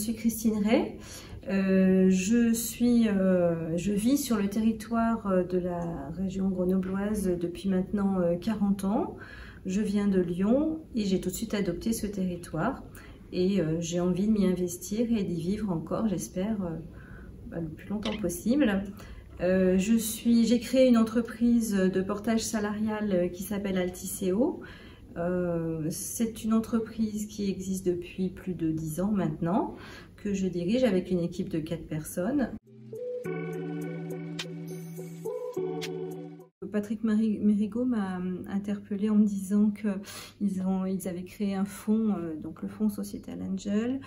suis Christine Ray. Je vis sur le territoire de la région grenobloise depuis maintenant 40 ans. Je viens de Lyon et j'ai tout de suite adopté ce territoire. Et j'ai envie de m'y investir et d'y vivre encore, j'espère, le plus longtemps possible. J'ai créé une entreprise de portage salarial qui s'appelle Altiseo. C'est une entreprise qui existe depuis plus de 10 ans maintenant, que je dirige avec une équipe de 4 personnes. Patrick Mérigot m'a interpellée en me disant qu'ils avaient créé un fonds, donc le fonds Societal Angel,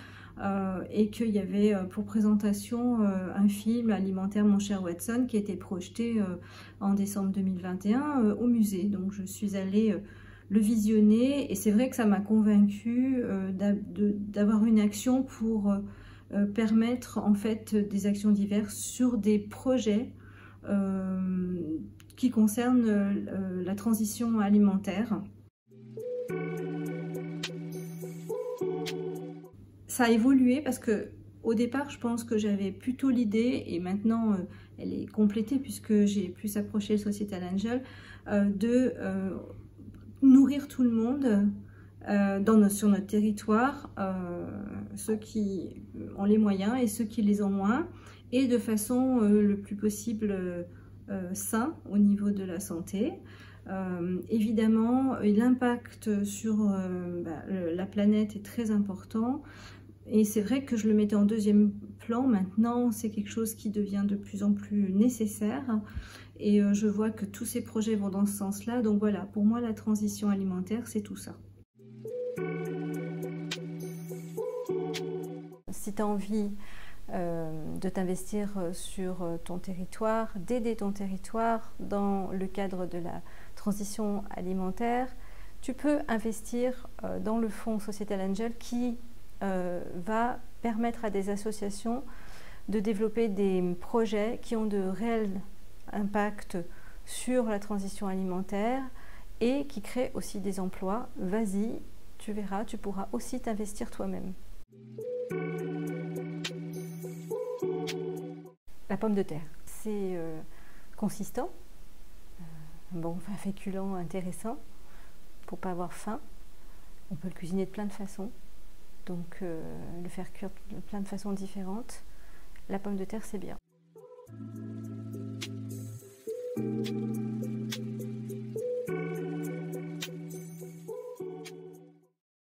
et qu'il y avait pour présentation un film alimentaire Mon cher Watson qui était projeté en décembre 2021 au musée. Donc je suis allée le visionner et c'est vrai que ça m'a convaincue d'avoir une action pour permettre en fait des actions diverses sur des projets qui concernent la transition alimentaire. Ça a évolué parce que au départ, je pense que j'avais plutôt l'idée, et maintenant elle est complétée puisque j'ai plus approché le Societal Angel, de nourrir tout le monde sur notre territoire, ceux qui ont les moyens et ceux qui les ont moins, et de façon le plus possible sain au niveau de la santé. Évidemment, l'impact sur la planète est très important. Et c'est vrai que je le mettais en deuxième plan. Maintenant, c'est quelque chose qui devient de plus en plus nécessaire. Et je vois que tous ces projets vont dans ce sens-là. Donc voilà, pour moi, la transition alimentaire, c'est tout ça. Si tu as envie de t'investir sur ton territoire, d'aider ton territoire dans le cadre de la transition alimentaire, tu peux investir dans le fonds Societal Angel qui va permettre à des associations de développer des projets qui ont de réels impacts sur la transition alimentaire et qui créent aussi des emplois. Vas-y, tu verras, tu pourras aussi t'investir toi-même. La pomme de terre, c'est consistant, un féculent intéressant pour ne pas avoir faim. On peut le cuisiner de plein de façons, donc le faire cuire de plein de façons différentes. La pomme de terre, c'est bien.